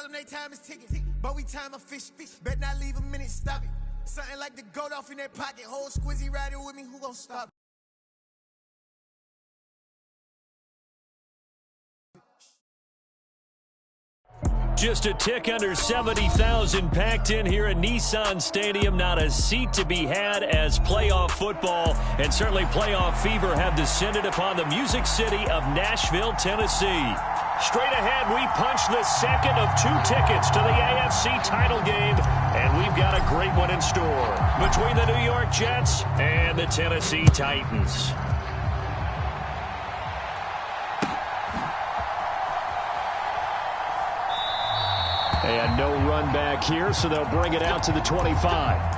them they time is ticking, but we time a fish. Bet not leave a minute, stop it. Something like the goat off in that pocket. Whole squizzy riding with me, who gon' stop it? Just a tick under 70,000 packed in here at Nissan Stadium. Not a seat to be had as playoff football and certainly playoff fever have descended upon the Music City of Nashville, Tennessee. Straight ahead, we punch the second of 2 tickets to the AFC title game, and we've got a great one in store between the New York Jets and the Tennessee Titans. And no run back here, so they'll bring it out to the 25.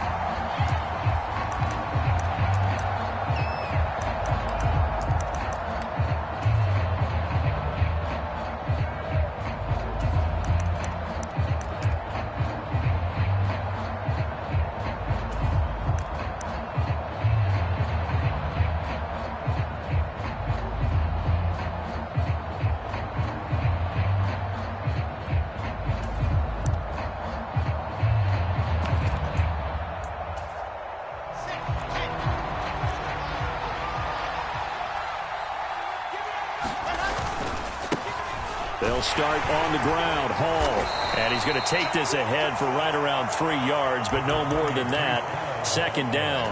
They'll start on the ground. Hall. And he's going to take this ahead for right around 3 yards, but no more than that. Second down.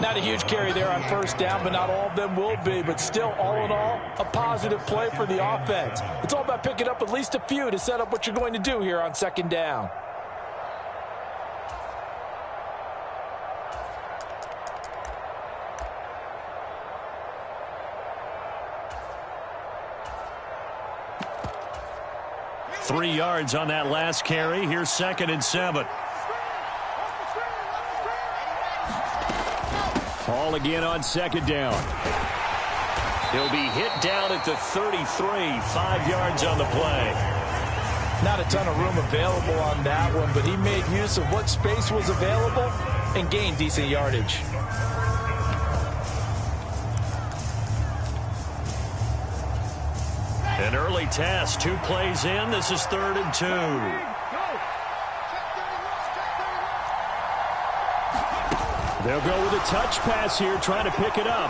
Not a huge carry there on first down, but not all of them will be. But still, all in all, a positive play for the offense. It's all about picking up at least a few to set up what you're going to do here on second down. Three yards on that last carry. Here's 2nd and 7. Hall again on second down. He'll be hit down at the 33. 5 yards on the play. Not a ton of room available on that one, but he made use of what space was available and gained decent yardage. An early test, 2 plays in. This is 3rd and 2. They'll go with a touch pass here, trying to pick it up.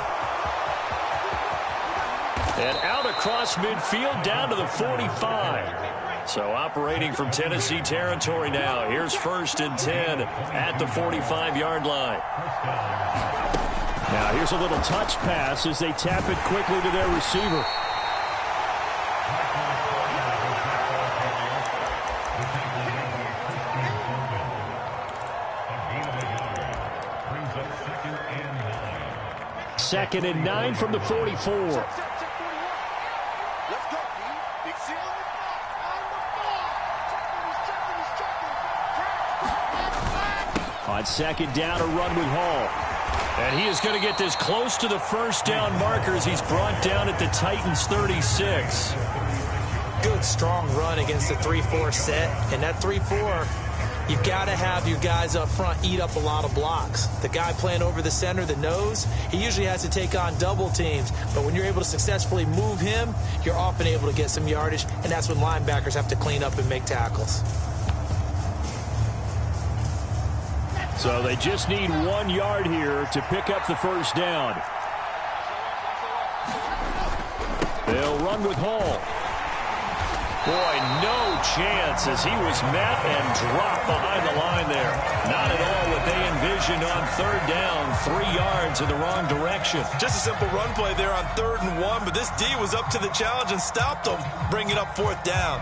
And out across midfield, down to the 45. So operating from Tennessee territory now. Here's 1st and 10 at the 45-yard line. Now here's a little touch pass as they tap it quickly to their receiver. Second and 9 from the 44. On second down, a run with Hall. And he is going to get this close to the first down markers. He's brought down at the Titans' 36. Good, strong run against the 3-4 set. And that 3-4, you've got to have your guys up front eat up a lot of blocks. The guy playing over the center, the nose, he usually has to take on double teams. But when you're able to successfully move him, you're often able to get some yardage, and that's when linebackers have to clean up and make tackles. So they just need 1 yard here to pick up the first down. They'll run with Hall. Boy, no chance as he was met and dropped behind the line there. Not at all what they envisioned on 3rd down. 3 yards in the wrong direction. Just a simple run play there on 3rd and 1, but this D was up to the challenge and stopped them, bringing up 4th down.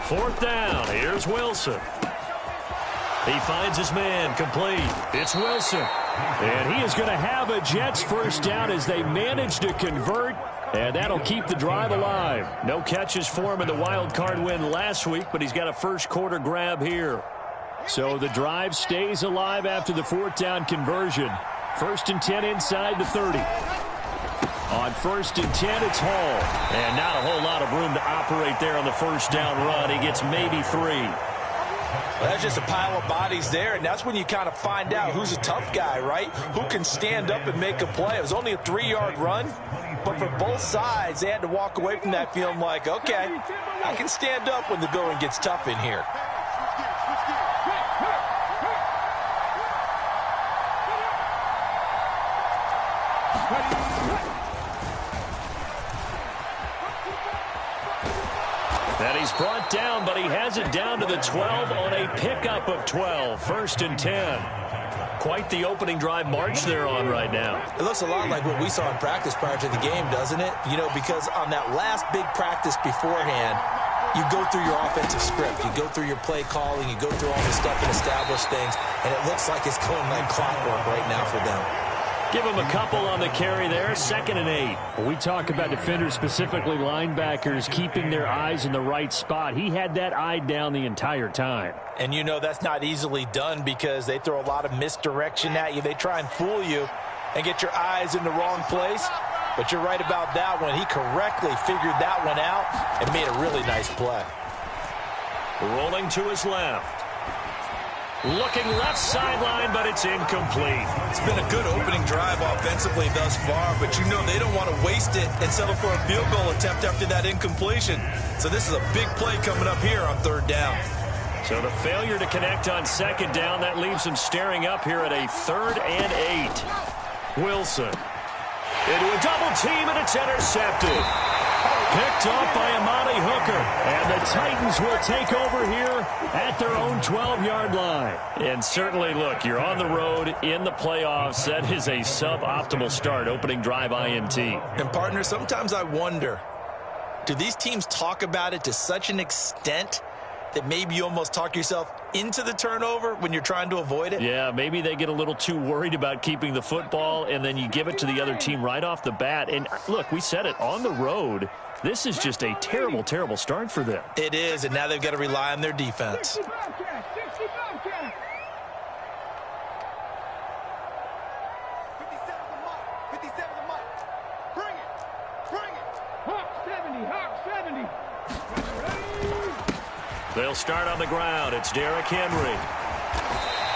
Fourth down. Here's Wilson. He finds his man complete. It's Wilson. And he is going to have a Jets first down as they manage to convert. And that'll keep the drive alive. No catches for him in the wild card win last week, but he's got a first quarter grab here. So the drive stays alive after the 4th down conversion. 1st and 10 inside the 30. On 1st and 10, it's Hall. And not a whole lot of room to operate there on the first down run. He gets maybe 3. Well, that's just a pile of bodies there, and that's when you kind of find out who's a tough guy, right? Who can stand up and make a play. It was only a 3-yard run, but for both sides, they had to walk away from that feeling like, okay, I can stand up when the going gets tough in here. And he's brought down, but he has it down to the 12 on a pickup of 12. 1st and 10. Quite the opening drive march they're on right now. It looks a lot like what we saw in practice prior to the game, doesn't it? You know, because on that last big practice beforehand, you go through your offensive script. You go through your play calling. You go through all the stuff and establish things. And it looks like it's going like clockwork right now for them. Give him a couple on the carry there. 2nd and 8. When we talk about defenders, specifically linebackers, keeping their eyes in the right spot. He had that eye down the entire time. And you know that's not easily done because they throw a lot of misdirection at you. They try and fool you and get your eyes in the wrong place. But you're right about that one. He correctly figured that one out and made a really nice play. Rolling to his left. Looking left sideline, but it's incomplete. It's been a good opening drive offensively thus far, but you know they don't want to waste it and settle for a field goal attempt after that incompletion. So this is a big play coming up here on 3rd down. So the failure to connect on 2nd down, that leaves them staring up here at a 3rd and 8. Wilson into a double team, and it's intercepted. Picked off by Amani Hooker. And the Titans will take over here at their own 12-yard line. And certainly, look, you're on the road in the playoffs. That is a suboptimal start, opening drive INT. And, partner, sometimes I wonder, do these teams talk about it to such an extent that maybe you almost talk yourself into the turnover when you're trying to avoid it? Yeah, maybe they get a little too worried about keeping the football, and then you give it to the other team right off the bat. And, look, we said it, on the road, this is just a terrible, terrible start for them. It is, and now they've got to rely on their defense. They'll start on the ground. It's Derrick Henry.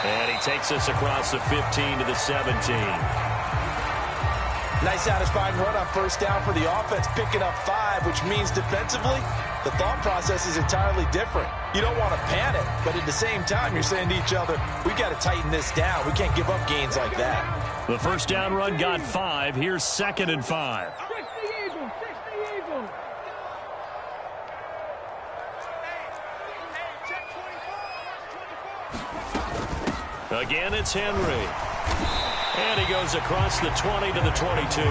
And he takes us across the 15 to the 17. Nice satisfying run on 1st down for the offense, picking up 5, which means defensively, the thought process is entirely different. You don't want to panic, but at the same time, you're saying to each other, we've got to tighten this down. We can't give up gains like that. The 1st down run got 5. Here's 2nd and 5. Again, it's Henry. And he goes across the 20 to the 22.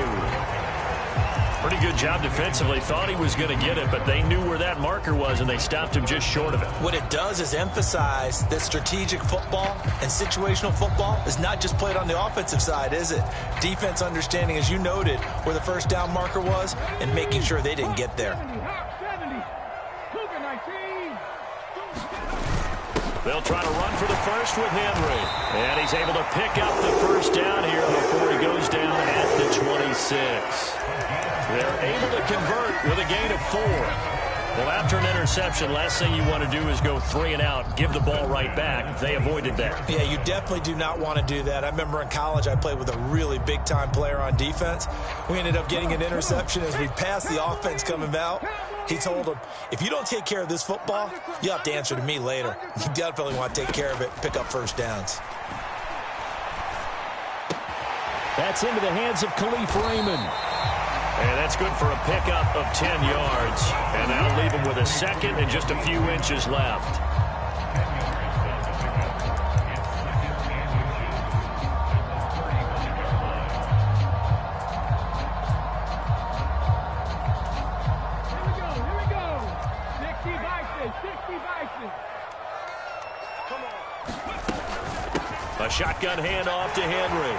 Pretty good job defensively. Thought he was going to get it, but they knew where that marker was, and they stopped him just short of it. What it does is emphasize that strategic football and situational football is not just played on the offensive side, is it? Defense understanding, as you noted, where the 1st down marker was and making sure they didn't get there. They'll try to run for the first with Henry. And he's able to pick up the 1st down here before he goes down at the 26. They're able to convert with a gain of 4. Well, after an interception, last thing you want to do is go 3 and out, give the ball right back. They avoided that. Yeah, you definitely do not want to do that. I remember in college I played with a really big-time player on defense. We ended up getting an interception as we passed the offense coming out. He told him, if you don't take care of this football, you have to answer to me later. You definitely want to take care of it, pick up 1st downs. That's into the hands of Khalif Raymond. And that's good for a pickup of 10 yards. And that'll leave him with a 2nd and just a few inches left. A shotgun handoff to Henry.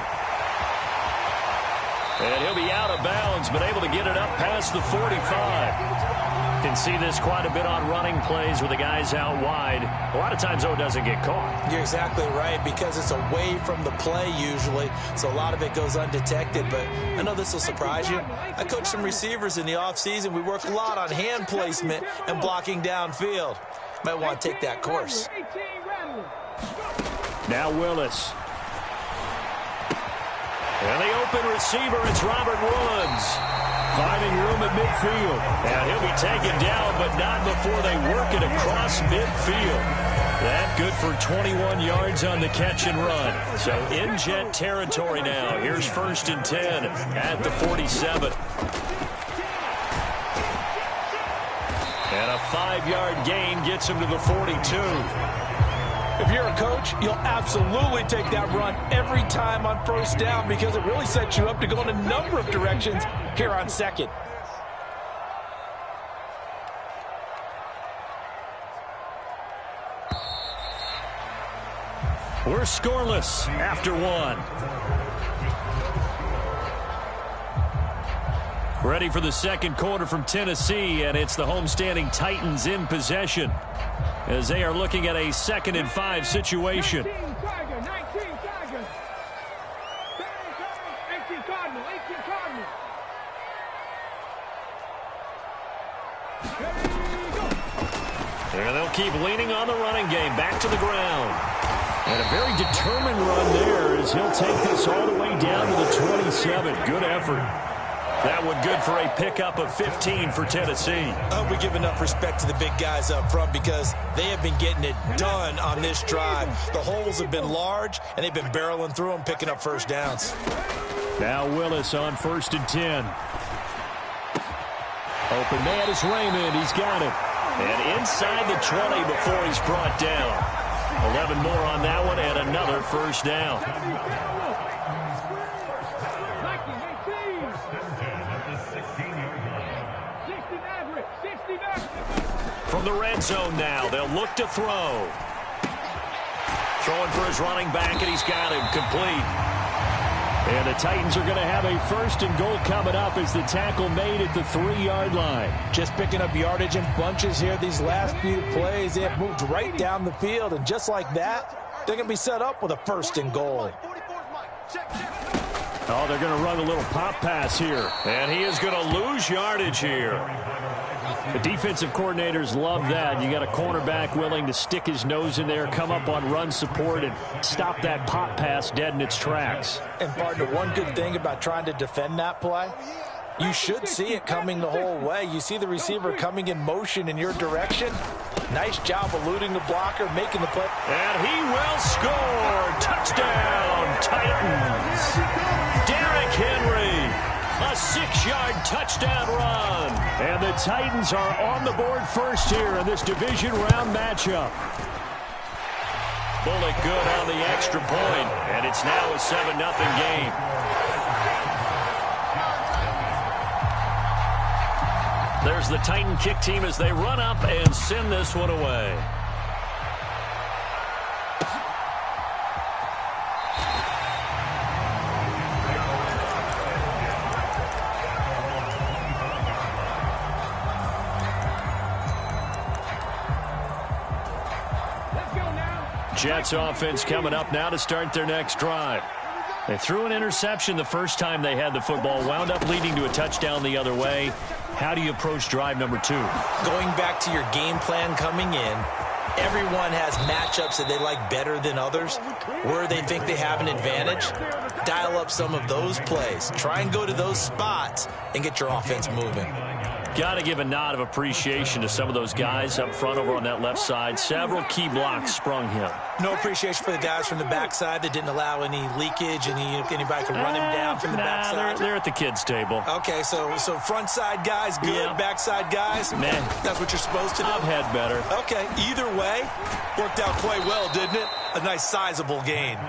And he'll be out of bounds, but able to get it up past the 45. Can see this quite a bit on running plays with the guys out wide. A lot of times, though, it doesn't get caught. You're exactly right, because it's away from the play usually, so a lot of it goes undetected. But I know this will surprise you. I coach some receivers in the offseason. We work a lot on hand placement and blocking downfield. Might want to take that course. Now Willis. And the open receiver, it's Robert Woods. Finding room at midfield. And he'll be taken down, but not before they work it across midfield. That good for 21 yards on the catch and run. So in Jet territory now. Here's 1st and 10 at the 47. And a 5-yard gain gets him to the 42. If you're a coach, you'll absolutely take that run every time on 1st down because it really sets you up to go in a number of directions here on 2nd. We're scoreless after 1. Ready for the 2nd quarter from Tennessee, and it's the homestanding Titans in possession as they are looking at a 2nd and 5 situation. And they'll keep leaning on the running game. Back to the ground. And a very determined run there as he'll take this all the way down to the 27. Good effort. That one good for a pickup of 15 for Tennessee. I hope we give enough respect to the big guys up front because they have been getting it done on this drive. The holes have been large, and they've been barreling through them, picking up 1st downs. Now Willis on 1st and 10. Open man is Raymond. He's got it. And inside the 20 before he's brought down. 11 more on that one and another 1st down. From the red zone now, they'll look to throw. Throwing for his running back, and he's got him complete. And the Titans are going to have a 1st and goal coming up as the tackle made at the 3-yard line. Just picking up yardage in bunches here these last few plays. They have moved right down the field, and just like that, they're going to be set up with a 1st and goal. Oh, they're going to run a little pop pass here. And he is going to lose yardage here. The defensive coordinators love that. You got a cornerback willing to stick his nose in there, come up on run support, and stop that pop pass dead in its tracks. And, partner, one good thing about trying to defend that play, you should see it coming the whole way. You see the receiver coming in motion in your direction. Nice job eluding the blocker, making the play. And he will score. Touchdown, Titans. Derrick Henry. A 6-yard touchdown run. And the Titans are on the board first here in this division round matchup. Bullock good on the extra point, and it's now a 7-0 game. There's the Titan kick team as they run up and send this one away. Jets offense coming up now to start their next drive. They threw an interception the first time they had the football, wound up leading to a touchdown the other way. How do you approach drive number 2? Going back to your game plan coming in, everyone has matchups that they like better than others. Where they think they have an advantage, dial up some of those plays. Try and go to those spots and get your offense moving. Got to give a nod of appreciation to some of those guys up front over on that left side. Several key blocks sprung him. No appreciation for the guys from the backside that didn't allow any leakage, anybody can run him down from the backside. They're at the kids' table. Okay, so front side guys good, yeah. Backside guys, man, that's what you're supposed to do. I've had better. Okay, either way, worked out quite well, didn't it? A nice sizable gain.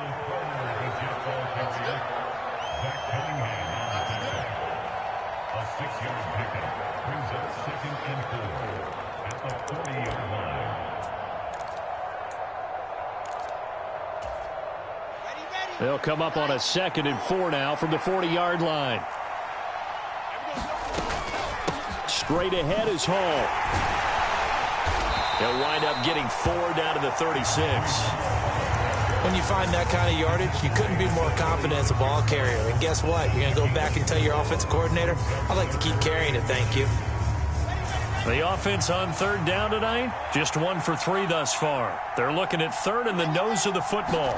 They'll come up on a 2nd and 4 now from the 40-yard line. Straight ahead is Hall. He'll wind up getting 4 down to the 36. When you find that kind of yardage, you couldn't be more confident as a ball carrier. And guess what? You're going to go back and tell your offensive coordinator, I'd like to keep carrying it, thank you. The offense on third down tonight, just 1 for 3 thus far. They're looking at third in the nose of the football.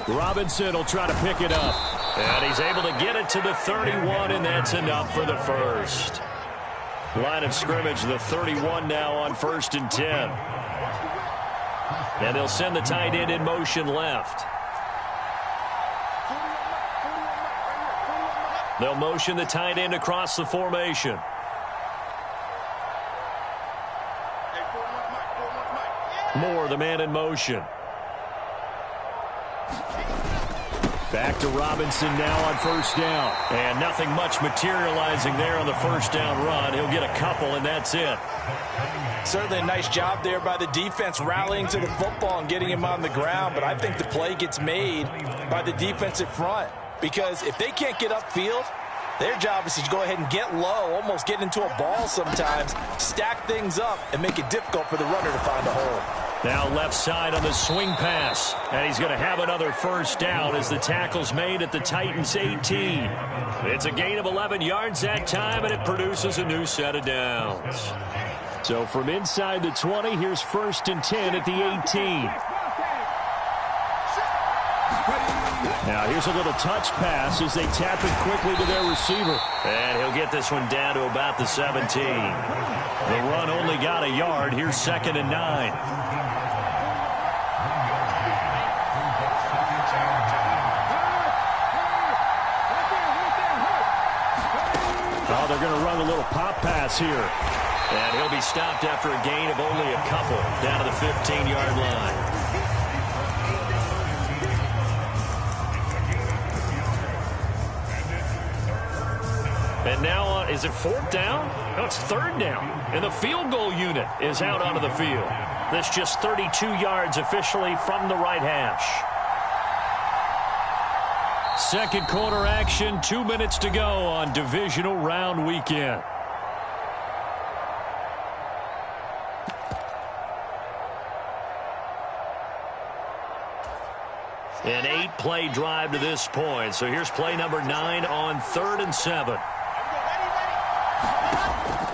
Robinson will try to pick it up. And he's able to get it to the 31, and that's enough for the first. Line of scrimmage, the 31 now on 1st and 10. And they'll send the tight end in motion left. They'll motion the tight end across the formation. Moore, the man in motion. Back to Robinson now on 1st down. And nothing much materializing there on the 1st down run. He'll get a couple, and that's it. Certainly a nice job there by the defense rallying to the football and getting him on the ground. But I think the play gets made by the defensive front. Because if they can't get upfield, their job is to go ahead and get low, almost get into a ball sometimes, stack things up, and make it difficult for the runner to find a hole. Now left side on the swing pass. And he's going to have another 1st down as the tackle's made at the Titans' 18. It's a gain of 11 yards that time, and it produces a new set of downs. So from inside the 20, here's 1st and 10 at the 18. Now here's a little touch pass as they tap it quickly to their receiver. And he'll get this one down to about the 17. The run only got a yard. Here's 2nd and 9. Oh, they're going to run a little pop pass here. And he'll be stopped after a gain of only a couple down to the 15-yard line. And now, is it 4th down? No, it's 3rd down. And the field goal unit is out onto the field. That's just 32 yards officially from the right hash. Second quarter action, 2 minutes to go on divisional round weekend. An 8-play drive to this point. So here's play number 9 on 3rd and 7.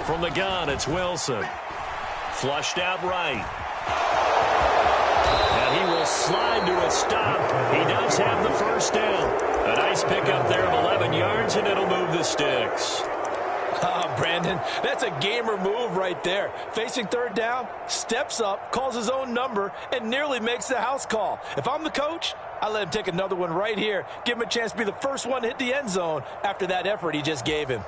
From the gun, it's Wilson. Flushed out right. And he will slide to a stop. He does have the 1st down. A nice pickup there of 11 yards, and it'll move the sticks. Oh, Brandon, that's a gamer move right there. Facing 3rd down, steps up, calls his own number, and nearly makes the house call. If I'm the coach, I let him take another one right here. Give him a chance to be the first one to hit the end zone after that effort he just gave him.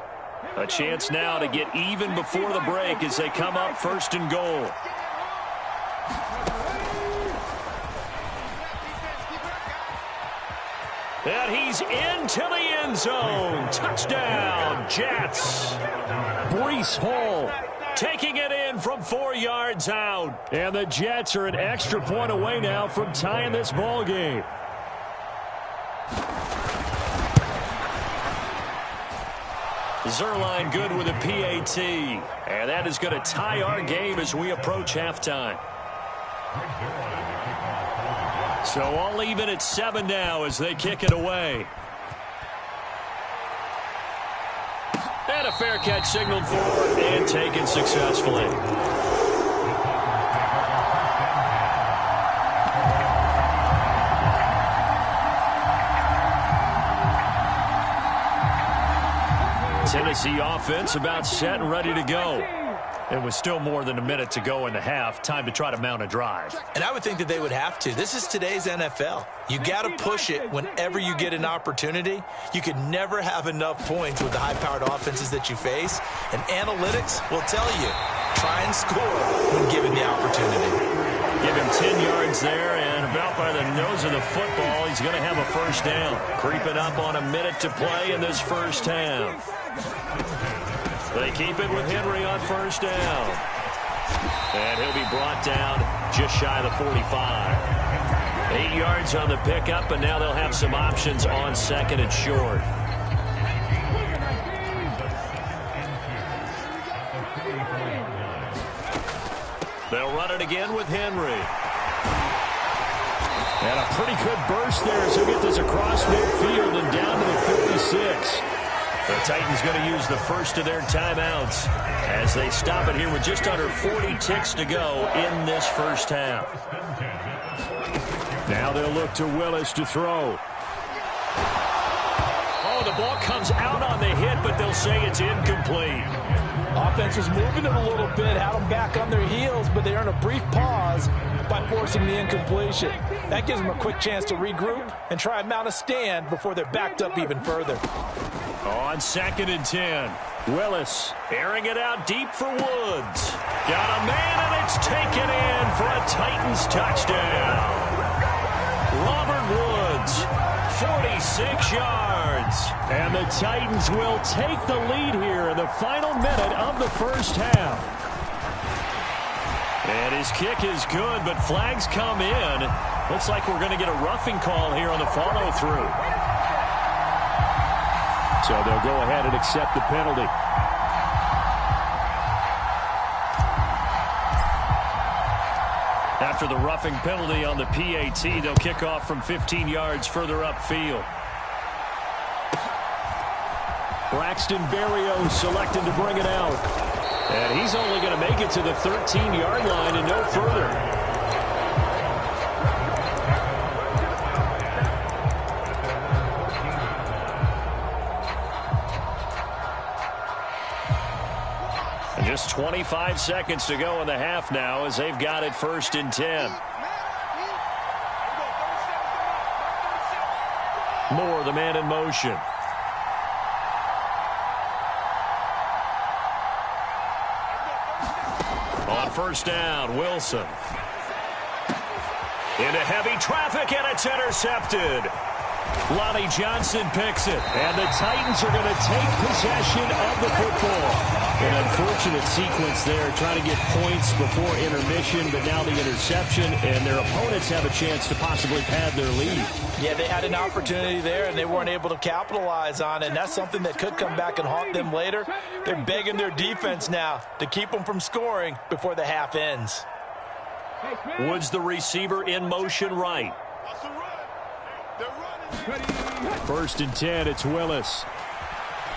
A chance now to get even before the break as they come up 1st and goal. And he's into the end zone. Touchdown, Jets. Breece Hall taking it in from 4 yards out. And the Jets are an extra point away now from tying this ball game. Zerline good with a PAT. And that is going to tie our game as we approach halftime. So all even at 7 now as they kick it away. And a fair catch signaled for and taken successfully. Tennessee offense about set and ready to go. It was still more than a minute to go in the half. Time to try to mount a drive. And I would think that they would have to. This is today's NFL. You got to push it whenever you get an opportunity. You could never have enough points with the high-powered offenses that you face. And analytics will tell you, try and score when given the opportunity. Give him 10 yards there, and about by the nose of the football, he's going to have a 1st down. Creeping up on a minute to play in this 1st half. They keep it with Henry on 1st down. And he'll be brought down just shy of the 45. 8 yards on the pickup, and now they'll have some options on 2nd and short. They'll run it again with Henry. And a pretty good burst there as he'll get this across midfield and down to the 56. The Titans going to use the first of their timeouts as they stop it here with just under 40 ticks to go in this first half. Now they'll look to Willis to throw. Oh, the ball comes out on the hit, but they'll say it's incomplete. Offense was moving it a little bit, had them back on their heels, but they earned a brief pause by forcing the incompletion. That gives them a quick chance to regroup and try and mount a stand before they're backed up even further. On 2nd and 10, Willis airing it out deep for Woods. Got a man, and it's taken in for a Titans touchdown. Robert Woods, 46 yards. And the Titans will take the lead here in the final minute of the first half. And his kick is good, but flags come in. Looks like we're going to get a roughing call here on the follow-through. So they'll go ahead and accept the penalty. After the roughing penalty on the PAT, they'll kick off from 15 yards further upfield. Braxton Berrios selected to bring it out. And he's only going to make it to the 13-yard line and no further. And just 25 seconds to go in the half now as they've got it 1st and 10. Moore, the man in motion. On 1st down, Wilson. Into heavy traffic, and it's intercepted. Lonnie Johnson picks it, and the Titans are going to take possession of the football. An unfortunate sequence there, trying to get points before intermission, but now the interception, and their opponents have a chance to possibly pad their lead. Yeah, they had an opportunity there, and they weren't able to capitalize on it, and that's something that could come back and haunt them later. They're begging their defense now to keep them from scoring before the half ends. Woods, the receiver, in motion right. 1st and 10, it's Willis.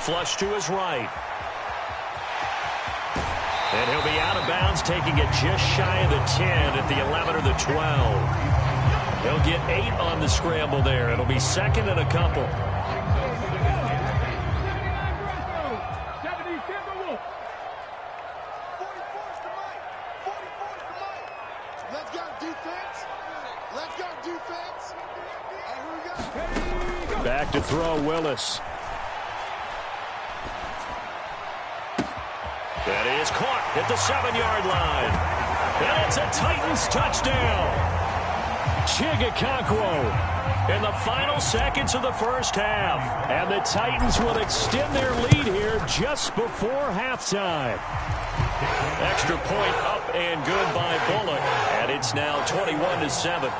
Flush to his right. And he'll be out of bounds, taking it just shy of the 10 at the 11 or the 12. He'll get 8 on the scramble there. It'll be 2nd and a couple. Let's go defense. Let's go defense. Back to throw, Willis. That is caught at the 7-yard line. And it's a Titans touchdown. Chigakonkwo In the final seconds of the first half. And the Titans will extend their lead here just before halftime. Extra point up and good by Bullock. And it's now 21-7.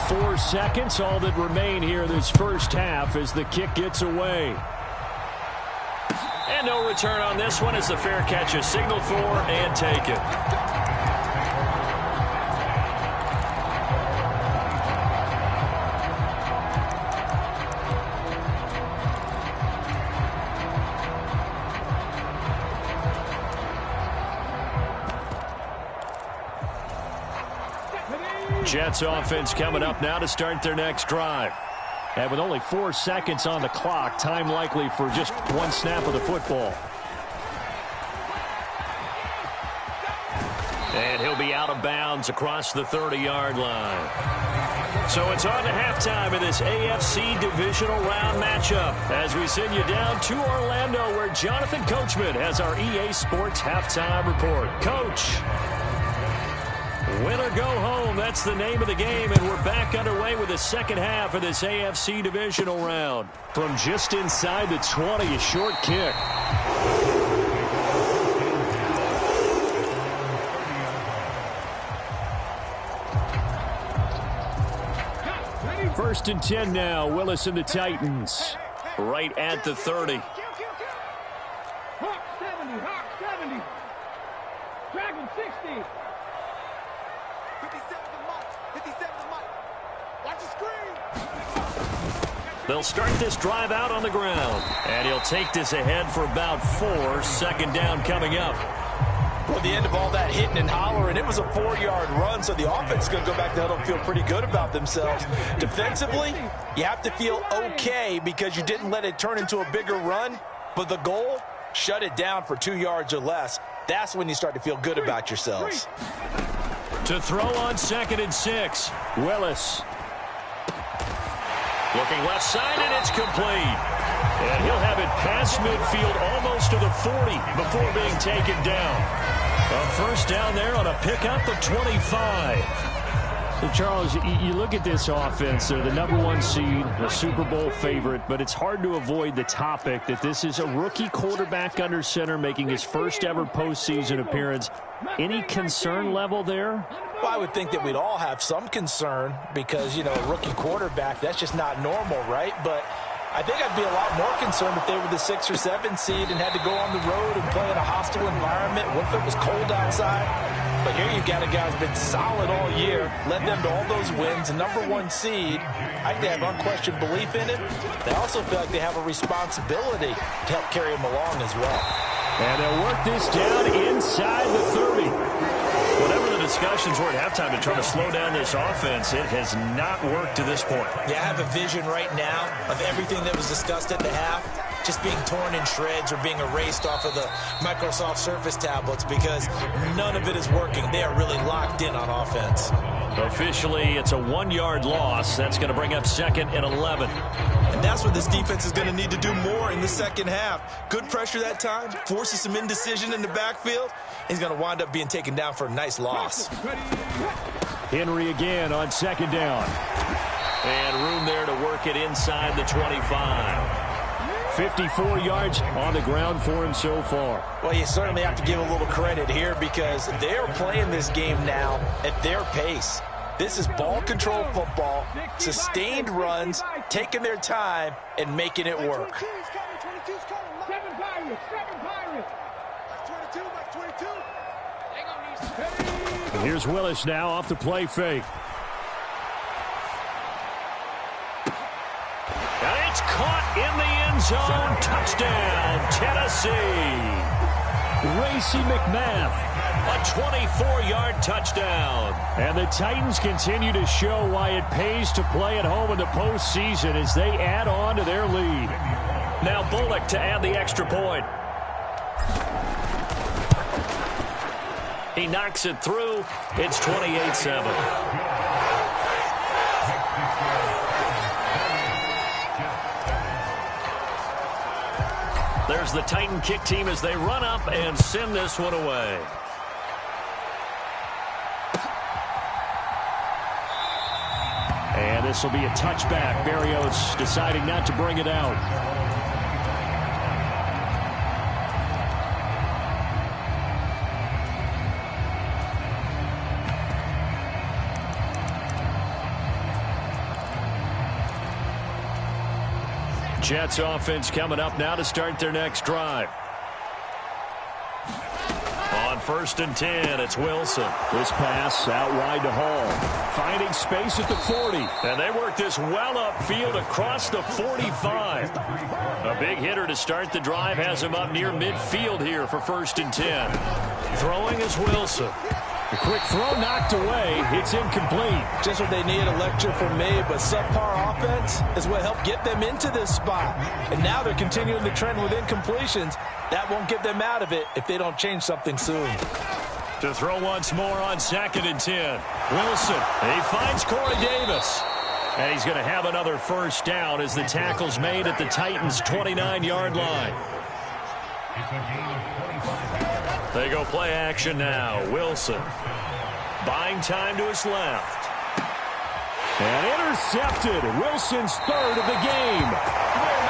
4 seconds, all that remain here this first half as the kick gets away. And no return on this one as the fair catch is signaled for and taken. Jets offense coming up now to start their next drive. And with only 4 seconds on the clock, time likely for just one snap of the football. And he'll be out of bounds across the 30-yard line. So it's on to halftime in this AFC Divisional Round matchup as we send you down to Orlando where Jonathan Coachman has our EA Sports Halftime Report. Coach. Win or go home, that's the name of the game, and we're back underway with the second half of this AFC Divisional Round. From just inside the 20, a short kick. First and 10 now, Willis and the Titans. Right at the 30. Hawk 70, Hawk 70. Dragon 60. 57 to Mike. 57 to Mike. Watch the screen. They'll start this drive out on the ground. And he'll take this ahead for about 4. Second down coming up. Well, the end of all that hitting and hollering, it was a 4-yard run, so the offense is going to go back to huddle and feel pretty good about themselves. Defensively, you have to feel okay because you didn't let it turn into a bigger run, but the goal, shut it down for 2 yards or less. That's when you start to feel good about yourselves. To throw on 2nd and 6, Willis. Looking left side, and it's complete. And he'll have it past midfield almost to the 40 before being taken down. A first down there on a pickup of 25. So Charles, you look at this offense, they're the #1 seed, a Super Bowl favorite, but it's hard to avoid the topic that this is a rookie quarterback under center making his first ever postseason appearance. Any concern level there? Well, I would think that we'd all have some concern because, you know, a rookie quarterback, that's just not normal, right? But I think I'd be a lot more concerned if they were the 6 or 7 seed and had to go on the road and play in a hostile environment. What if it was cold outside? But here you've got a guy who's been solid all year, led them to all those wins, #1 seed. I think they have unquestioned belief in it. They also feel like they have a responsibility to help carry him along as well. And they'll work this down inside the 30. Whatever the discussions were at halftime to try to slow down this offense, it has not worked to this point. Yeah, I have a vision right now of everything that was discussed at the half just being torn in shreds or being erased off of the Microsoft Surface tablets because none of it is working. They are really locked in on offense. Officially, it's a 1-yard loss. That's going to bring up 2nd and 11. And that's what this defense is going to need to do more in the second half. Good pressure that time, forces some indecision in the backfield. He's going to wind up being taken down for a nice loss. Henry again on 2nd down. And room there to work it inside the 25. 54 yards on the ground for him so far. Well, you certainly have to give a little credit here because they're playing this game now at their pace. This is ball control football, sustained runs, taking their time, and making it work. 7 Pirates. 22. And here's Willis now off the play fake. And it's caught in the end zone. Touchdown, Tennessee. Racey McMath. A 24-yard touchdown. And the Titans continue to show why it pays to play at home in the postseason as they add on to their lead. Now Bullock to add the extra point. He knocks it through. It's 28-7. There's the Titan kick team as they run up and send this one away. And this will be a touchback. Berrios deciding not to bring it out. Jets offense coming up now to start their next drive. On 1st and 10, it's Wilson. This pass out wide to Hall. Finding space at the 40. And they work this well upfield across the 45. A big hitter to start the drive has him up near midfield here for 1st and 10. Throwing is Wilson. The quick throw knocked away. It's incomplete. Just what they need, a lecture from me, but subpar offense is what helped get them into this spot. And now they're continuing the trend with incompletions. That won't get them out of it if they don't change something soon. To throw once more on 2nd and 10. Wilson, he finds Corey Davis. And he's going to have another first down as the tackle's made at the Titans' 29-yard line. They go play action now. Wilson buying time to his left. And intercepted. Wilson's 3rd of the game.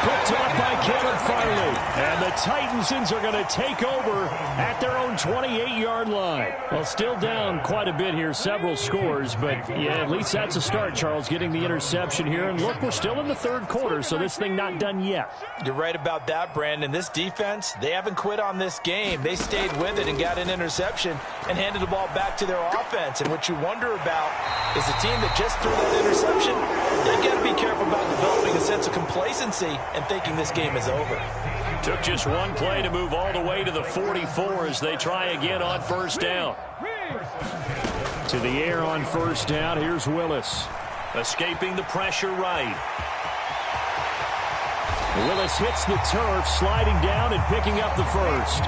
Picked up by Caleb Farley. And the Titansons are going to take over at at their own 28-yard line. Well, still down quite a bit here, several scores, but yeah, at least that's a start, Charles, getting the interception here. And look, we're still in the third quarter, so this thing not done yet. You're right about that, Brandon. This defense, they haven't quit on this game. They stayed with it and got an interception and handed the ball back to their offense. And what you wonder about is the team that just threw that interception, they got to be careful about developing a sense of complacency and thinking this game is over. Took just one play to move all the way to the 44 as they try again on first down. To the air on first down, here's Willis. Escaping the pressure right. Willis hits the turf, sliding down and picking up the first.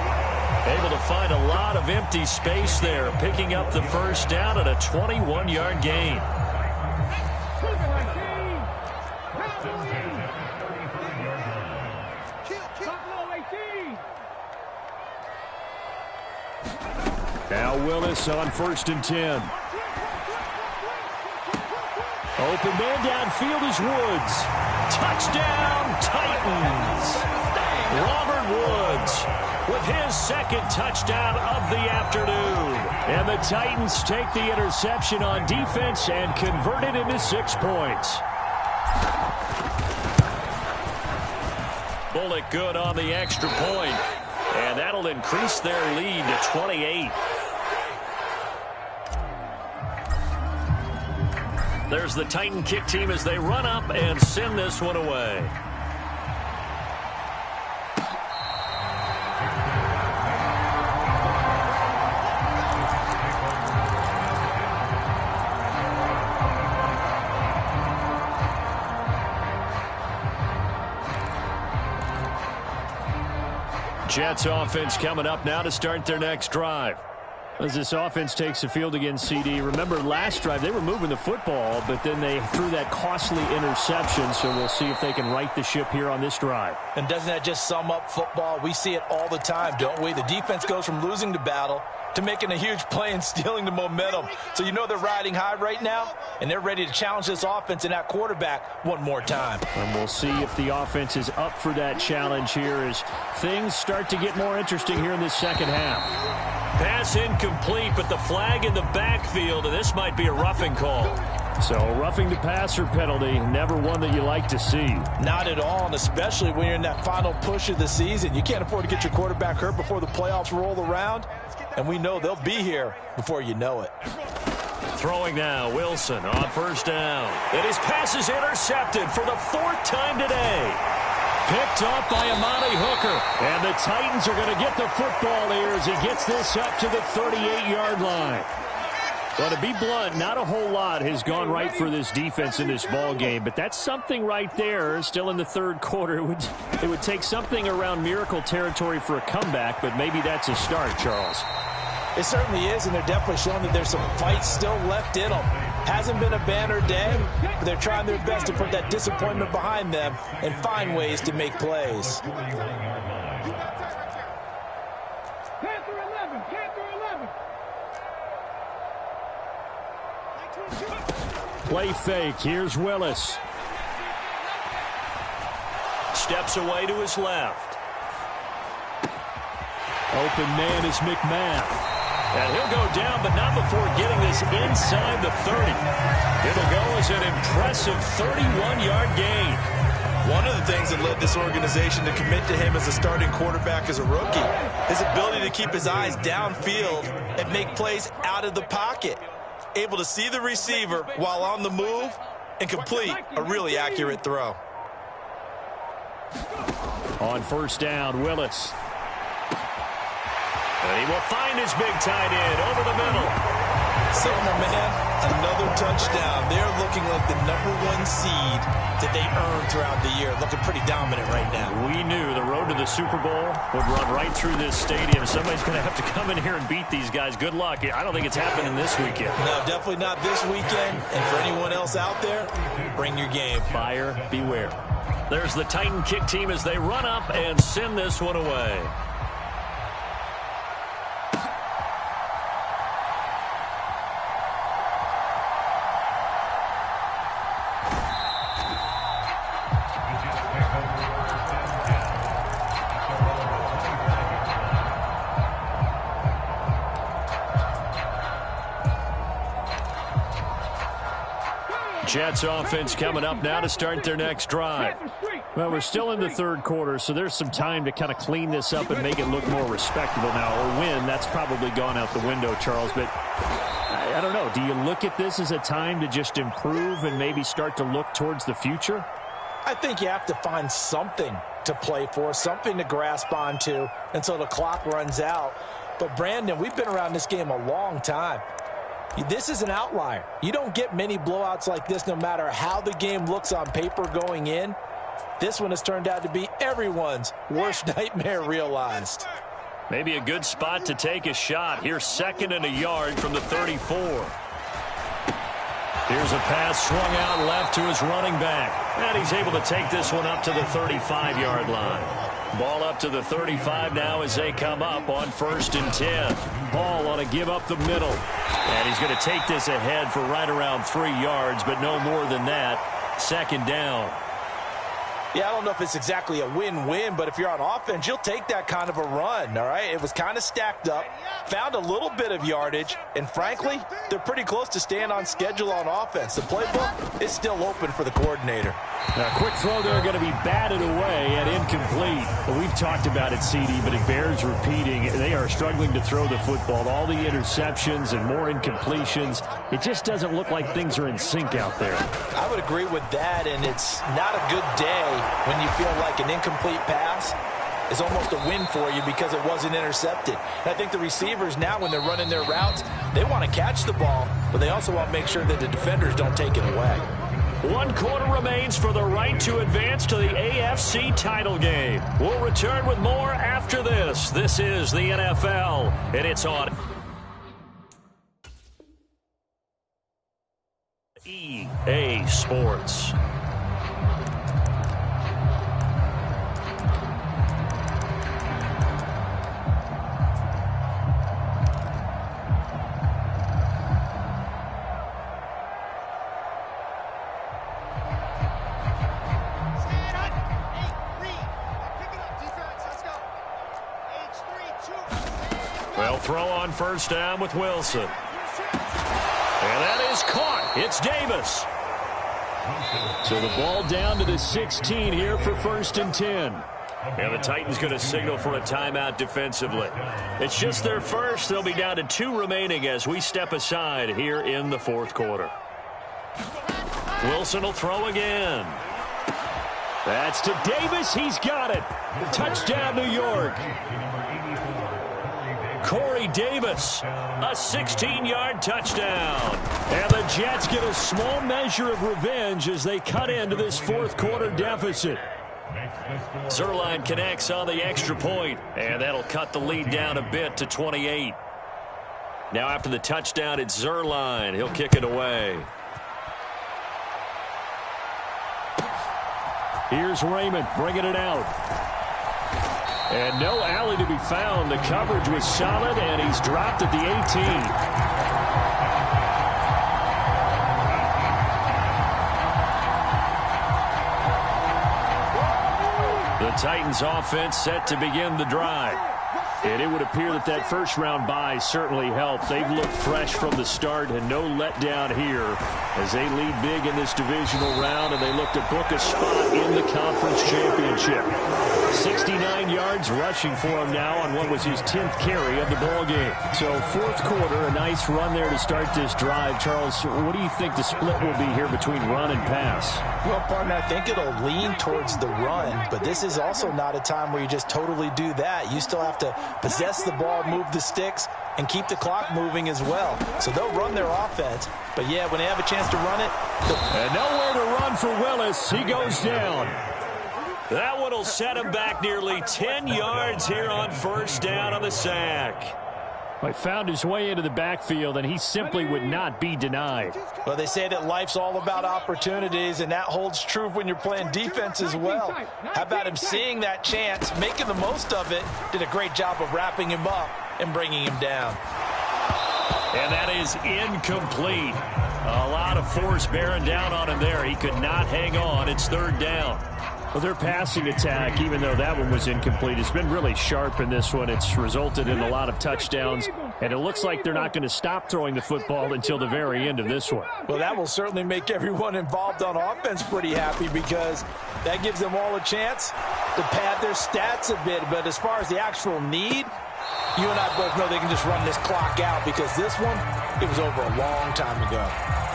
Able to find a lot of empty space there, picking up the first down at a 21-yard gain. Now Willis on 1st and 10. Open man downfield is Woods. Touchdown, Titans! Robert Woods with his second touchdown of the afternoon. And the Titans take the interception on defense and convert it into 6 points. Bullock good on the extra point. And that'll increase their lead to 28. There's the Titan kick team as they run up and send this one away. Jets offense coming up now to start their next drive. As this offense takes the field against CD, remember last drive they were moving the football, but then they threw that costly interception, so we'll see if they can right the ship here on this drive. And doesn't that just sum up football? We see it all the time, don't we? The defense goes from losing the battle to making a huge play and stealing the momentum. So you know they're riding high right now, and they're ready to challenge this offense and that quarterback one more time. And we'll see if the offense is up for that challenge here as things start to get more interesting here in this second half. Pass incomplete, but the flag in the backfield, and this might be a roughing call. So roughing the passer penalty, never one that you like to see. Not at all, and especially when you're in that final push of the season. You can't afford to get your quarterback hurt before the playoffs roll around, and we know they'll be here before you know it. Throwing now, Wilson on first down. And his pass is intercepted for the 4th time today. Picked up by Amani Hooker. And the Titans are going to get the football here as he gets this up to the 38-yard line. Well, to be blunt, not a whole lot has gone right for this defense in this ball game, but that's something right there. Still in the third quarter. It would take something around miracle territory for a comeback, but maybe that's a start, Charles. It certainly is, and they're definitely showing that there's some fight still left in them. Hasn't been a banner day, but they're trying their best to put that disappointment behind them and find ways to make plays. Play fake. Here's Willis. Steps away to his left. Open man is McMahon. And he'll go down, but not before getting this inside the 30. It'll go as an impressive 31-yard gain. One of the things that led this organization to commit to him as a starting quarterback as a rookie, his ability to keep his eyes downfield and make plays out of the pocket. Able to see the receiver while on the move and complete a really accurate throw. On first down, Willis. And he will find his big tight end over the middle. So, my man, another touchdown. They're looking like the #1 seed that they earned throughout the year. Looking pretty dominant right now. We knew the road to the Super Bowl would run right through this stadium. Somebody's going to have to come in here and beat these guys. Good luck. I don't think it's happening this weekend. No, definitely not this weekend. And for anyone else out there, bring your game. Buyer beware. There's the Titan kick team as they run up and send this one away. Jets offense coming up now to start their next drive. Well, we're still in the third quarter, so there's some time to kind of clean this up and make it look more respectable now. A win, that's probably gone out the window, Charles. But I don't know. Do you look at this as a time to just improve and maybe start to look towards the future? I think you have to find something to play for, something to grasp onto until the clock runs out. But, Brandon, we've been around this game a long time. This is an outlier. You don't get many blowouts like this no matter how the game looks on paper going in. This one has turned out to be everyone's worst nightmare realized. Maybe a good spot to take a shot. Here's 2nd and a yard from the 34. Here's a pass swung out left to his running back. And he's able to take this one up to the 35-yard line. Ball up to the 35 now as they come up on 1st and 10. Ball on a give up the middle. And he's going to take this ahead for right around 3 yards, but no more than that. 2nd down. Yeah, I don't know if it's exactly a win-win, but if you're on offense, you'll take that kind of a run, all right? It was kind of stacked up, found a little bit of yardage, and frankly, they're pretty close to staying on schedule on offense. The playbook is still open for the coordinator. Now, quick throw there going to be batted away and incomplete. Well, we've talked about it, CD, but it bears repeating. They are struggling to throw the football. All the interceptions and more incompletions. It just doesn't look like things are in sync out there. I would agree with that, and it's not a good day when you feel like an incomplete pass is almost a win for you because it wasn't intercepted. And I think the receivers now, when they're running their routes, they want to catch the ball, but they also want to make sure that the defenders don't take it away. 1 quarter remains for the right to advance to the AFC title game. We'll return with more after this. This is the NFL, and it's on EA Sports. Well, throw on 1st down with Wilson. And that is caught. It's Davis. So the ball down to the 16 here for 1st and 10. And the Titans going to signal for a timeout defensively. It's just their first. They'll be down to 2 remaining as we step aside here in the 4th quarter. Wilson will throw again. That's to Davis. He's got it. Touchdown, New York. Corey Davis, a 16-yard touchdown. And the Jets get a small measure of revenge as they cut into this 4th quarter deficit. Zuerlein connects on the extra point, and that'll cut the lead down a bit to 28. Now after the touchdown, it's Zuerlein. He'll kick it away. Here's Raymond bringing it out. And no alley to be found. The coverage was solid, and he's dropped at the 18. The Titans offense set to begin the drive. And it would appear that that first-round bye certainly helped. They've looked fresh from the start and no letdown here as they lead big in this divisional round, and they look to book a spot in the conference championship. 69 yards rushing for him now on what was his 10th carry of the ballgame. So 4th quarter, a nice run there to start this drive. Charles, what do you think the split will be here between run and pass? Well, partner, I think it'll lean towards the run, but this is also not a time where you just totally do that. You still have to possess the ball, move the sticks, and keep the clock moving as well. So they'll run their offense, but yeah, when they have a chance to run it. And nowhere to run for Willis. He goes down. That one will set him back nearly 10 yards here on 1st down on the sack. He found his way into the backfield, and he simply would not be denied. Well, they say that life's all about opportunities, and that holds true when you're playing defense as well. How about him seeing that chance, making the most of it, did a great job of wrapping him up and bringing him down. And that is incomplete. A lot of force bearing down on him there. He could not hang on. It's 3rd down. Well, their passing attack, even though that one was incomplete, has been really sharp in this one. It's resulted in a lot of touchdowns. And it looks like they're not going to stop throwing the football until the very end of this one. Well, that will certainly make everyone involved on offense pretty happy because that gives them all a chance to pad their stats a bit. But as far as the actual need, you and I both know they can just run this clock out because this one, it was over a long time ago.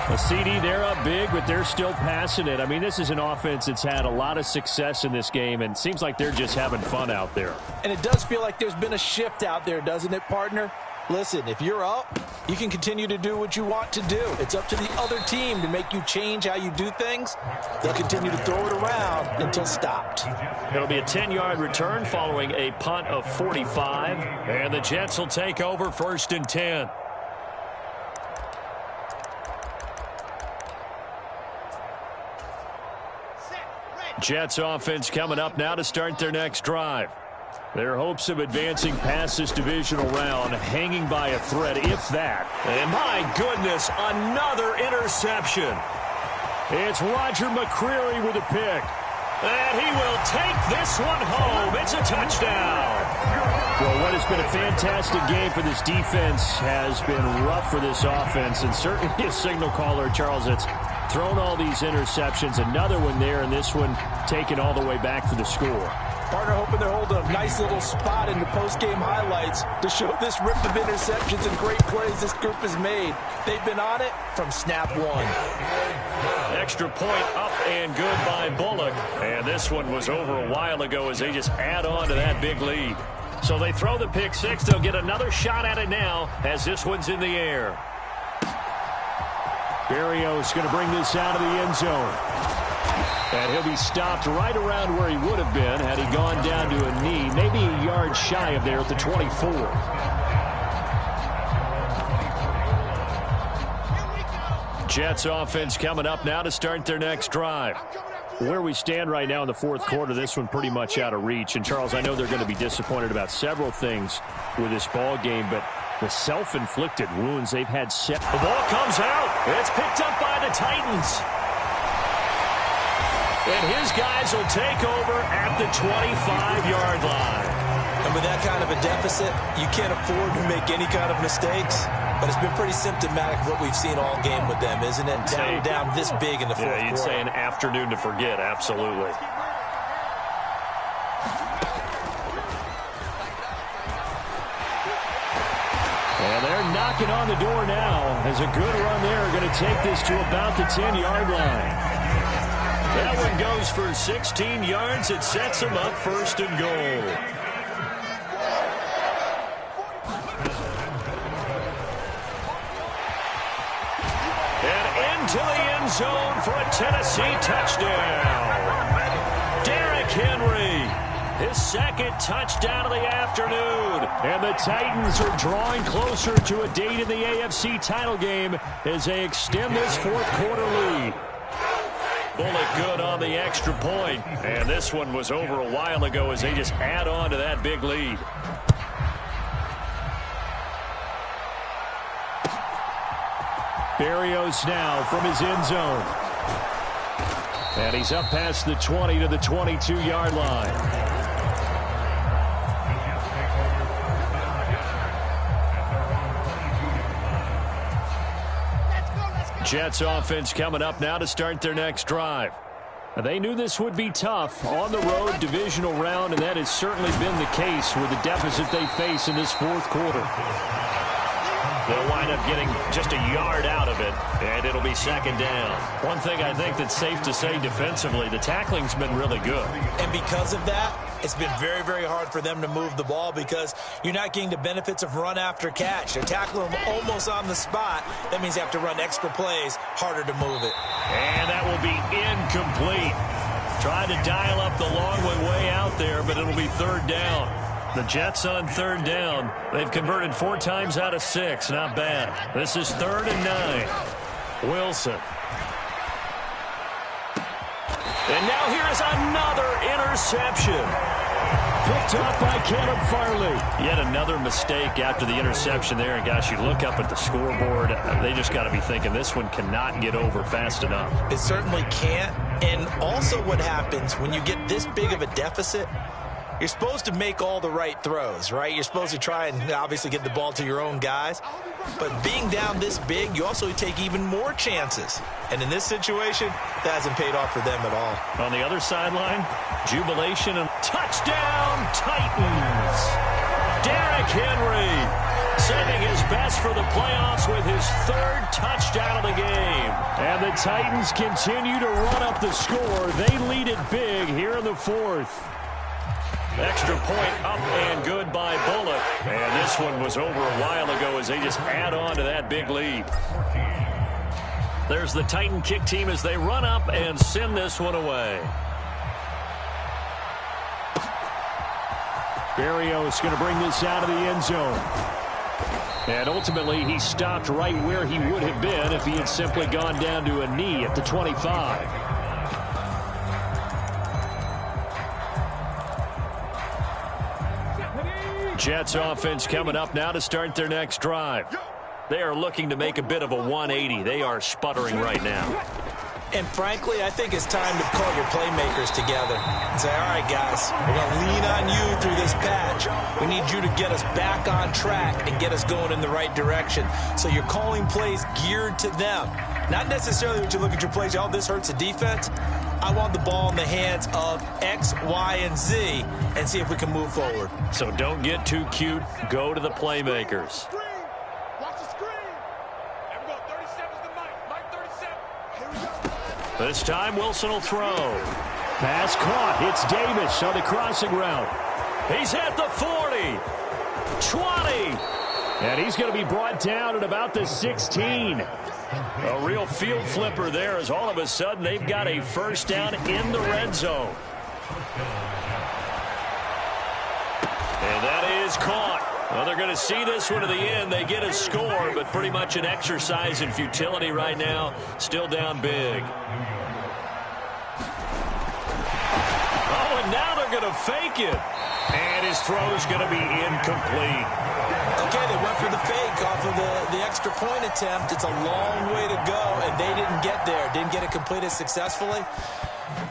A CD, they're up big, but they're still passing it. I mean, this is an offense that's had a lot of success in this game, and it seems like they're just having fun out there. And it does feel like there's been a shift out there, doesn't it, partner? Listen, if you're up, you can continue to do what you want to do. It's up to the other team to make you change how you do things. They'll continue to throw it around until stopped. It'll be a 10-yard return following a punt of 45, and the Jets will take over 1st and 10. Jets offense coming up now to start their next drive. Their hopes of advancing past this divisional round hanging by a thread, if that. And my goodness, another interception. It's Roger McCreary with a pick. And he will take this one home. It's a touchdown. Well, what has been a fantastic game for this defense has been rough for this offense. And certainly a signal caller, Charles, that's thrown all these interceptions. Another one there, and this one taken all the way back for the score. Partner hoping they're holding a nice little spot in the post-game highlights to show this rip of interceptions and great plays this group has made. They've been on it from snap one. Extra point up and good by Bullock. And this one was over a while ago as they just add on to that big lead. So they throw the pick six. They'll get another shot at it now as this one's in the air. Berrios going to bring this out of the end zone. And he'll be stopped right around where he would have been had he gone down to a knee, maybe a yard shy of there at the 24. Jets offense coming up now to start their next drive. Where we stand right now in the fourth quarter, this one pretty much out of reach. And, Charles, I know they're going to be disappointed about several things with this ball game, but the self-inflicted wounds they've had set. The ball comes out. It's picked up by the Titans. And his guys will take over at the 25-yard line. And with that kind of a deficit, you can't afford to make any kind of mistakes. But it's been pretty symptomatic of what we've seen all game with them, isn't it? Down this big in the fourth quarter. Yeah, you'd say an afternoon to forget, absolutely. And they're knocking on the door now as a good run there. Going to take this to about the 10-yard line. That one goes for 16 yards. It sets them up 1st and goal. And into the end zone for a Tennessee touchdown. Derrick Henry, his second touchdown of the afternoon. And the Titans are drawing closer to a date in the AFC title game as they extend this fourth quarter lead. Bullock good on the extra point. And this one was over a while ago as they just add on to that big lead. Berrios now from his end zone. And he's up past the 20 to the 22-yard line. Jets offense coming up now to start their next drive. They knew this would be tough on the road divisional round, and that has certainly been the case with the deficit they face in this fourth quarter. They'll wind up getting just a yard out of it, and it'll be 2nd down. One thing I think that's safe to say defensively, the tackling's been really good. And because of that, it's been very, very hard for them to move the ball because you're not getting the benefits of run after catch. They're tackling them almost on the spot. That means they have to run extra plays, harder to move it. And that will be incomplete. Trying to dial up the long one way out there, but it'll be 3rd down. The Jets on 3rd down. They've converted 4 times out of 6. Not bad. This is 3rd and 9. Wilson. And now here is another interception. Picked up by Caleb Farley. Yet another mistake after the interception there. And, gosh, you look up at the scoreboard. They just got to be thinking this one cannot get over fast enough. It certainly can't. And also what happens when you get this big of a deficit, You're supposed to make all the right throws, right? You're supposed to try and obviously get the ball to your own guys. But being down this big, you also take even more chances. And in this situation, that hasn't paid off for them at all. On the other sideline, jubilation and touchdown Titans. Derrick Henry saving his best for the playoffs with his 3rd touchdown of the game. And the Titans continue to run up the score. They lead it big here in the 4th. Extra point up and good by Bullock. And this one was over a while ago as they just add on to that big lead. There's the Titan kick team as they run up and send this one away. Berrios going to bring this out of the end zone. And ultimately, he stopped right where he would have been if he had simply gone down to a knee at the 25. Jets offense coming up now to start their next drive. They are looking to make a bit of a 180. They are sputtering right now. And frankly, I think it's time to call your playmakers together and say, all right, guys, we're going to lean on you through this patch. We need you to get us back on track and get us going in the right direction. So you're calling plays geared to them. Not necessarily when you look at your plays, oh, this hurts the defense. I want the ball in the hands of X, Y, and Z and see if we can move forward. So don't get too cute. Go to the playmakers. This time, Wilson will throw. Pass caught. It's Davis on the crossing route. He's at the 40. 20. And he's going to be brought down at about the 16. A real field flipper there as all of a sudden they've got a first down in the red zone. And that is caught. Well, they're going to see this one to the end. They get a score, but pretty much an exercise in futility right now. Still down big. Oh, and now they're going to fake it. And his throw's going to be incomplete. Okay, they went for the fake off of the extra point attempt. It's a long way to go, and they didn't get there. Didn't get it completed successfully.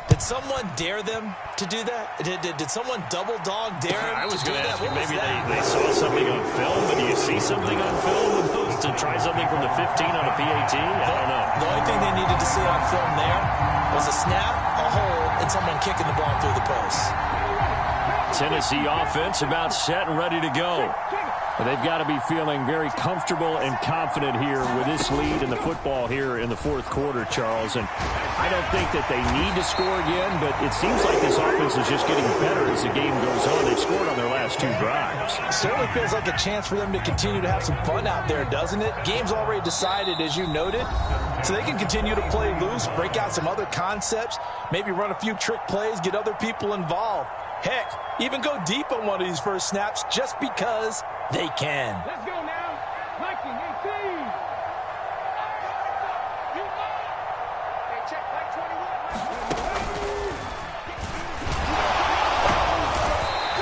Did someone dare them to do that? Did someone double dog dare them I was to do going to that? ask you, maybe that? they saw something on film, but do you see something on film with those to try something from the 15 on a PAT? I don't know. The only thing they needed to see on film there was a snap, a hold, and someone kicking the ball through the post. Tennessee offense about set and ready to go. And they've got to be feeling very comfortable and confident here with this lead in the football here in the 4th quarter, Charles. And I don't think that they need to score again, but it seems like this offense is just getting better as the game goes on. They've scored on their last 2 drives. Certainly feels like a chance for them to continue to have some fun out there, doesn't it? Game's already decided, as you noted, so they can continue to play loose, break out some other concepts, maybe run a few trick plays, get other people involved. Heck, even go deep on one of these first snaps just because they can. Let's go now. 19-18. Hey, check back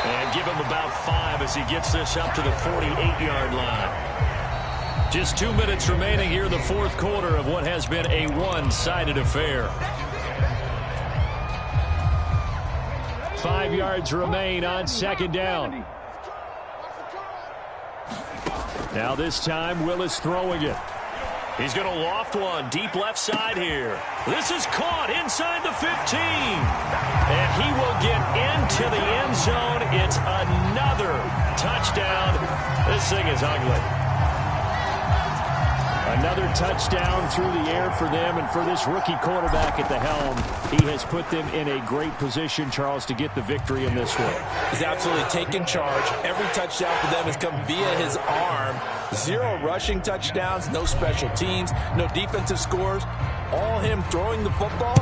21. And give him about 5 as he gets this up to the 48-yard line. Just 2 minutes remaining here in the 4th quarter of what has been a one-sided affair. 5 yards remain on 2nd down. Now this time, Willis throwing it. He's going to loft one deep left side here. This is caught inside the 15. And he will get into the end zone. It's another touchdown. This thing is ugly. Another touchdown through the air for them, and for this rookie quarterback at the helm, he has put them in a great position, Charles, to get the victory in this one. He's absolutely taken charge. Every touchdown for them has come via his arm. 0 rushing touchdowns, no special teams, no defensive scores. All him throwing the football.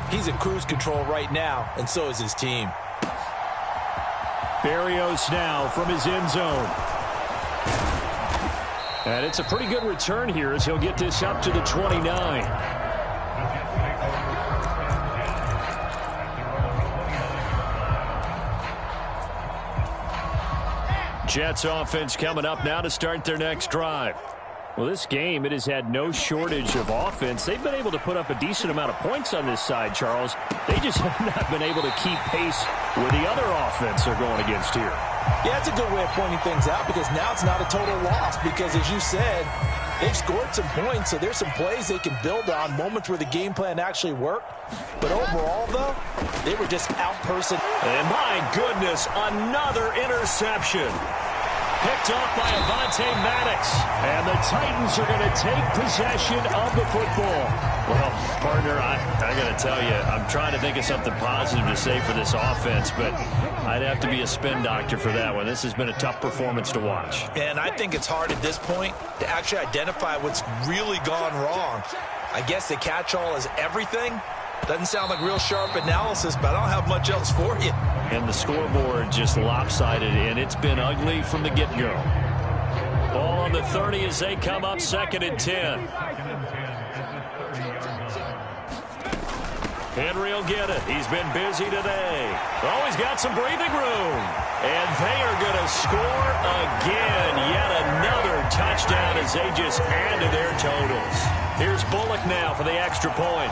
He's in cruise control right now, and so is his team. Berrios now from his end zone. And it's a pretty good return here as he'll get this up to the 29. Jets offense coming up now to start their next drive. Well, this game, it has had no shortage of offense. They've been able to put up a decent amount of points on this side, Charles. They just have not been able to keep pace with the other offense they're going against here. Yeah, it's a good way of pointing things out because now it's not a total loss because, as you said, they've scored some points, so there's some plays they can build on, moments where the game plan actually worked. But overall, though, they were just out-personed. And my goodness, another interception. Picked off by Avonte Maddox. And the Titans are going to take possession of the football. Well, partner, I got to tell you, I'm trying to think of something positive to say for this offense, but I'd have to be a spin doctor for that one. This has been a tough performance to watch. And I think it's hard at this point to actually identify what's really gone wrong. I guess the catch-all is everything. Doesn't sound like real sharp analysis, but I don't have much else for you. And the scoreboard just lopsided, and it's been ugly from the get-go. Ball on the 30 as they come up 2nd and 10. Henry will get it. He's been busy today. Oh, he's got some breathing room. And they are going to score again. Yet another touchdown as they just add to their totals. Here's Bullock now for the extra point.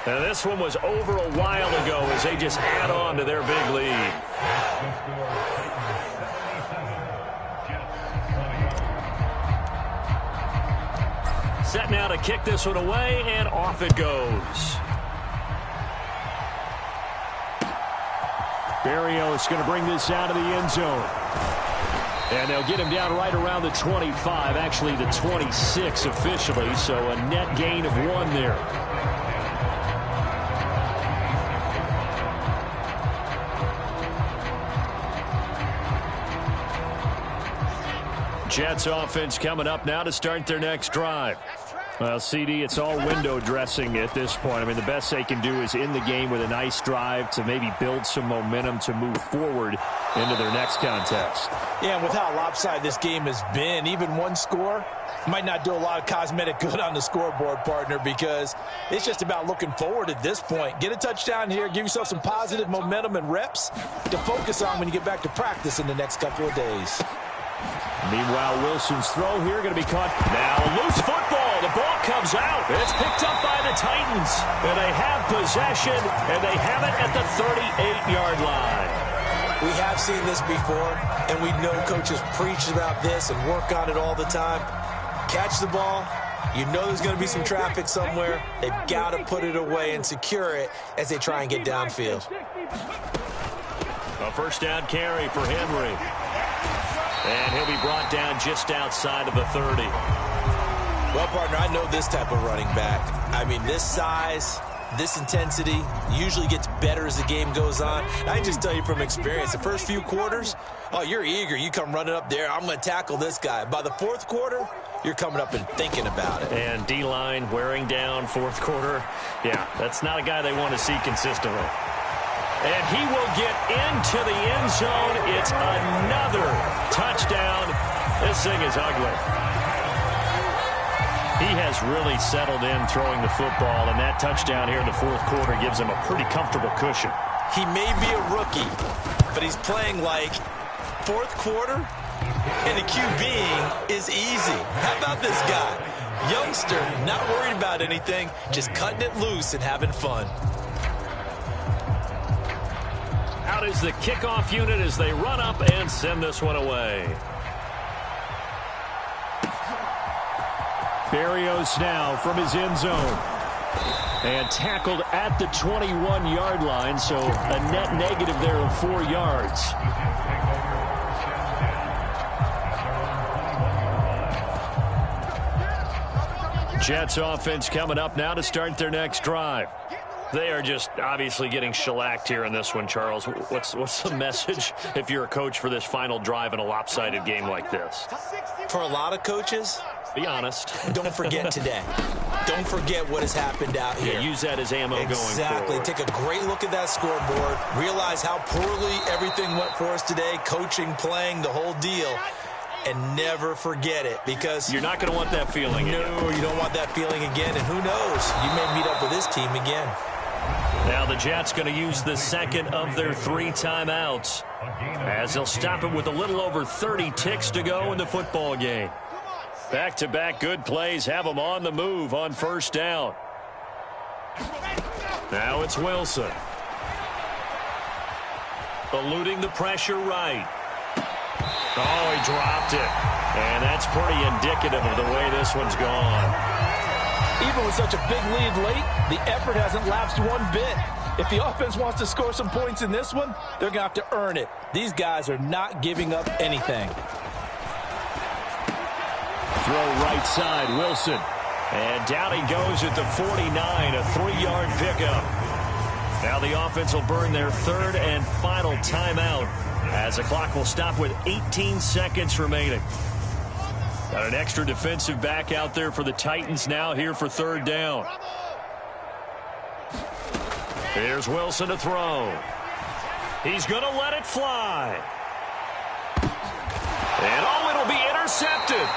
And this one was over a while ago as they just add on to their big lead. Set now to kick this one away, and off it goes. Berrios going to bring this out of the end zone. And they'll get him down right around the 25, actually the 26 officially, so a net gain of 1 there. Jets offense coming up now to start their next drive. Well, CD, it's all window dressing at this point. I mean, the best they can do is in the game with a nice drive to maybe build some momentum to move forward into their next contest. Yeah, and with how lopsided this game has been, even one score might not do a lot of cosmetic good on the scoreboard, partner, because it's just about looking forward at this point. Get a touchdown here, give yourself some positive momentum and reps to focus on when you get back to practice in the next couple of days. Meanwhile, Wilson's throw here going to be caught. Now loose football. The ball comes out. It's picked up by the Titans. And they have possession, and they have it at the 38-yard line. We have seen this before, and we know coaches preach about this and work on it all the time. Catch the ball. You know there's going to be some traffic somewhere. They've got to put it away and secure it as they try and get downfield. A first down carry for Henry. And he'll be brought down just outside of the 30. Well, partner, I know this type of running back. I mean, this size, this intensity usually gets better as the game goes on. And I can just tell you from experience, the first few quarters, oh, you're eager. You come running up there. I'm going to tackle this guy. By the fourth quarter, you're coming up and thinking about it. And D-line wearing down fourth quarter. Yeah, that's not a guy they want to see consistently. And he will get into the end zone. It's another touchdown. This thing is ugly. He has really settled in throwing the football, and that touchdown here in the fourth quarter gives him a pretty comfortable cushion. He may be a rookie, but he's playing like fourth quarter, and the QBing is easy. How about this guy? Youngster, not worried about anything, just cutting it loose and having fun. Out is the kickoff unit as they run up and send this one away. Berrios now from his end zone. And tackled at the 21-yard line, so a net negative there of 4 yards. Jets offense coming up now to start their next drive. They are just obviously getting shellacked here in this one, Charles. What's the message if you're a coach for this final drive in a lopsided game like this? For a lot of coaches, be honest. Don't forget today. Don't forget what has happened out here. Yeah, use that as ammo going forward. Exactly. Take a great look at that scoreboard. Realize how poorly everything went for us today. Coaching, playing, the whole deal. And never forget it, because you're not going to want that feeling again. No, you don't want that feeling again. And who knows? You may meet up with this team again. Now the Jets going to use the second of their 3 timeouts, as they'll stop it with a little over 30 ticks to go in the football game. Back-to-back good plays have them on the move on first down. Now it's Wilson. Eluding the pressure right. Oh, he dropped it. And that's pretty indicative of the way this one's gone. Even with such a big lead late, the effort hasn't lapsed one bit. If the offense wants to score some points in this one, they're going to have to earn it. These guys are not giving up anything. Throw right side, Wilson. And down he goes at the 49, a 3-yard pickup. Now the offense will burn their 3rd and final timeout, as the clock will stop with 18 seconds remaining. Got an extra defensive back out there for the Titans now here for 3rd down. Here's Wilson to throw. He's going to let it fly. And it'll be intercepted.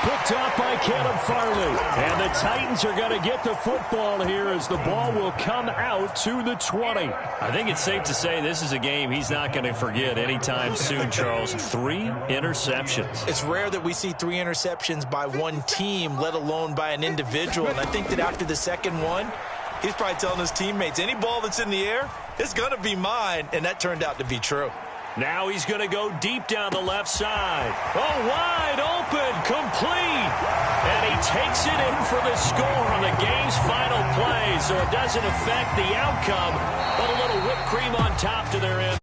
Picked off by Caleb Farley. And the Titans are going to get the football here as the ball will come out to the 20. I think it's safe to say this is a game he's not going to forget anytime soon, Charles. 3 interceptions. It's rare that we see 3 interceptions by one team, let alone by an individual. And I think that after the second one, he's probably telling his teammates, any ball that's in the air, it's going to be mine. And that turned out to be true. Now he's going to go deep down the left side. Oh, wide open, complete. And he takes it in for the score on the game's final play. So it doesn't affect the outcome, but a little whipped cream on top to their end.